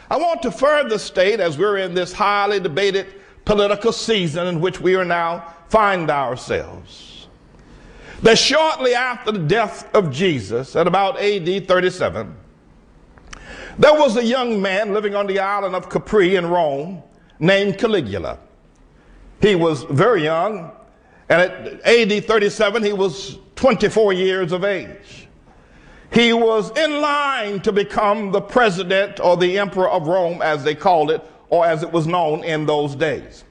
I want to further state, as we're in this highly debated political season in which we are now find ourselves, that shortly after the death of Jesus, at about AD 37, there was a young man living on the island of Capri in Rome named Caligula. He was very young, and at AD 37, he was 24 years of age. He was in line to become the president or the emperor of Rome, as they called it, or as it was known in those days.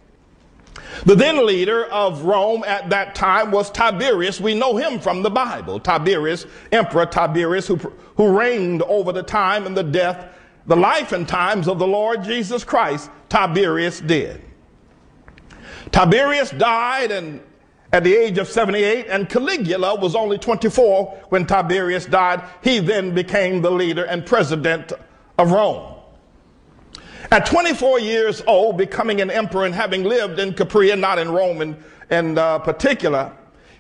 The then leader of Rome at that time was Tiberius. We know him from the Bible. Tiberius, Emperor Tiberius, who reigned over the time and the life and times of the Lord Jesus Christ. Tiberius did. Tiberius died at the age of 78, and Caligula was only 24 when Tiberius died. He then became the leader and president of Rome. At 24 years old, becoming an emperor and having lived in Capri and not in Rome in particular,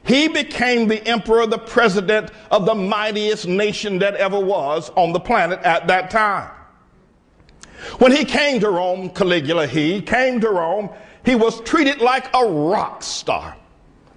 he became the emperor, the president of the mightiest nation that ever was on the planet at that time. When he came to Rome, Caligula, he came to Rome, he was treated like a rock star.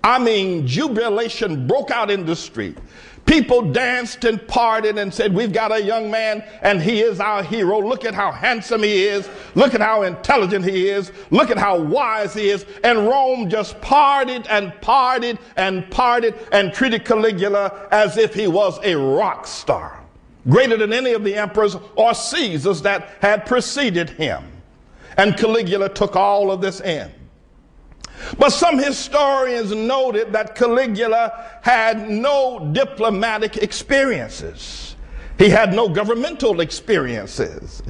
I mean, jubilation broke out in the street. People danced and partied and said, we've got a young man and he is our hero. Look at how handsome he is. Look at how intelligent he is. Look at how wise he is. And Rome just partied and partied and partied and treated Caligula as if he was a rock star, greater than any of the emperors or Caesars that had preceded him. And Caligula took all of this in. But some historians noted that Caligula had no diplomatic experiences. He had no governmental experiences.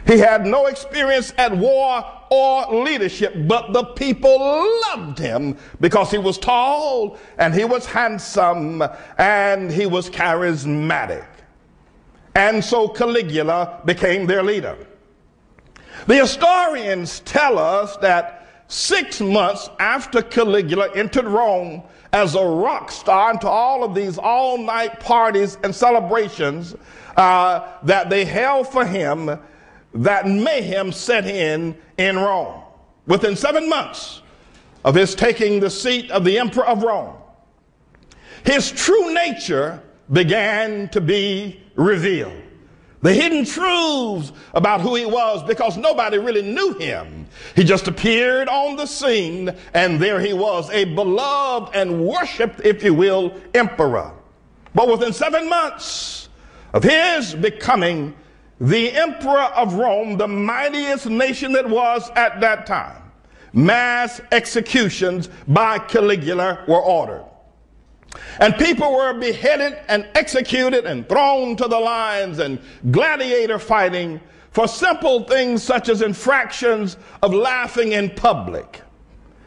He had no experience at war or leadership, but the people loved him because he was tall and he was handsome and he was charismatic. And so Caligula became their leader. The historians tell us that 6 months after Caligula entered Rome as a rock star into all of these all-night parties and celebrations that they held for him, that mayhem set in Rome. Within 7 months of his taking the seat of the emperor of Rome, his true nature began to be revealed. The hidden truths about who he was, because nobody really knew him. He just appeared on the scene, and there he was, a beloved and worshiped, if you will, emperor. But within 7 months of his becoming the emperor of Rome, the mightiest nation that was at that time, mass executions by Caligula were ordered. And people were beheaded and executed and thrown to the lions and gladiator fighting for simple things such as infractions of laughing in public,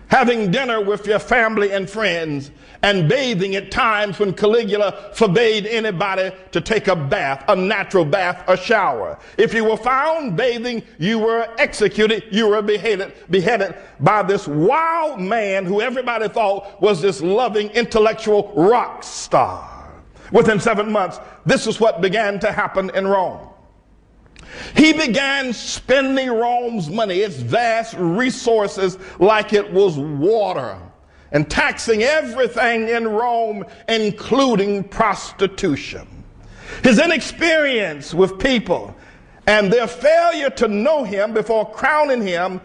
having dinner with your family and friends, and bathing at times when Caligula forbade anybody to take a bath, a natural bath, a shower. If you were found bathing, you were executed, you were beheaded by this wild man who everybody thought was this loving intellectual rock star. Within 7 months, this is what began to happen in Rome. He began spending Rome's money, its vast resources, like it was water, and taxing everything in Rome, including prostitution. His inexperience with people and their failure to know him before crowning him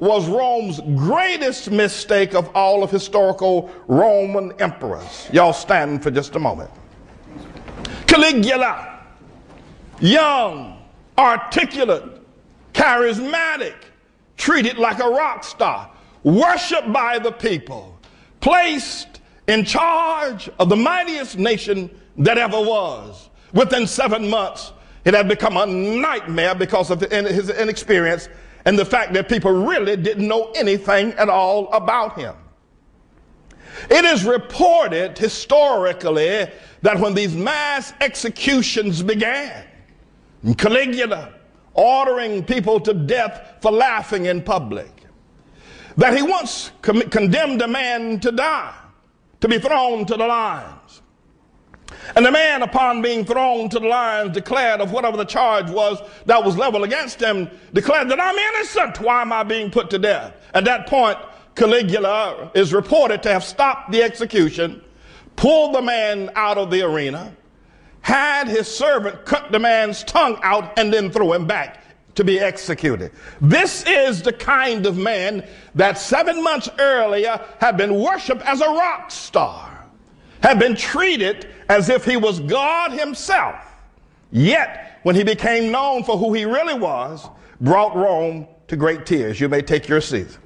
was Rome's greatest mistake of all of historical Roman emperors. Y'all stand for just a moment. Caligula, young, articulate, charismatic, treated like a rock star, worshiped by the people, placed in charge of the mightiest nation that ever was. Within 7 months, it had become a nightmare because of his inexperience and the fact that people really didn't know anything at all about him. It is reported historically that when these mass executions began, Caligula ordering people to death for laughing in public, that he once condemned a man to die, to be thrown to the lions. And the man, upon being thrown to the lions, declared of whatever the charge was that was leveled against him, declared that I'm innocent. Why am I being put to death? At that point, Caligula is reported to have stopped the execution, pulled the man out of the arena, had his servant cut the man's tongue out, and then throw him back to be executed. This is the kind of man that 7 months earlier had been worshiped as a rock star, had been treated as if he was God himself. Yet, when he became known for who he really was, brought Rome to great tears. You may take your seat.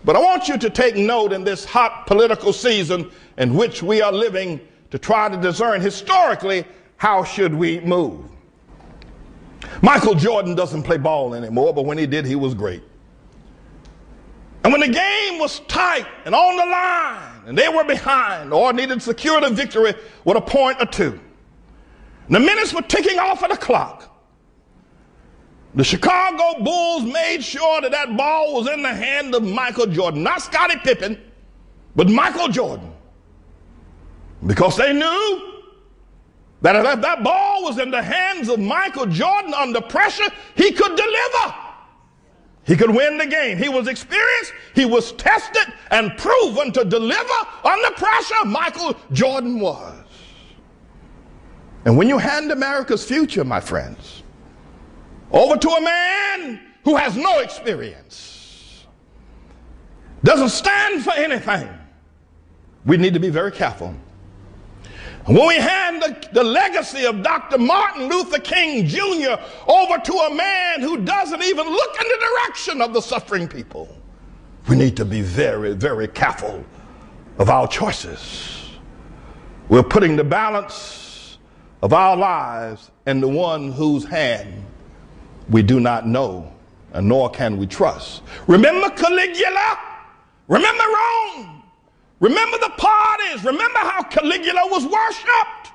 But I want you to take note in this hot political season in which we are living to try to discern historically how should we move. Michael Jordan doesn't play ball anymore, but when he did, he was great. And when the game was tight and on the line, and they were behind or needed to secure the victory with a point or two, and the minutes were ticking off of the clock, the Chicago Bulls made sure that that ball was in the hand of Michael Jordan, not Scottie Pippen, but Michael Jordan, because they knew that if that ball was in the hands of Michael Jordan under pressure, he could deliver. He could win the game. He was experienced, he was tested and proven to deliver under pressure. Michael Jordan was. And when you hand America's future, my friends, over to a man who has no experience, doesn't stand for anything, we need to be very careful. When we hand the legacy of Dr. Martin Luther King Jr. over to a man who doesn't even look in the direction of the suffering people, we need to be very, very careful of our choices. We're putting the balance of our lives in the one whose hand we do not know, and nor can we trust. Remember Caligula? Remember Rome? Remember the parties. Remember how Caligula was worshipped.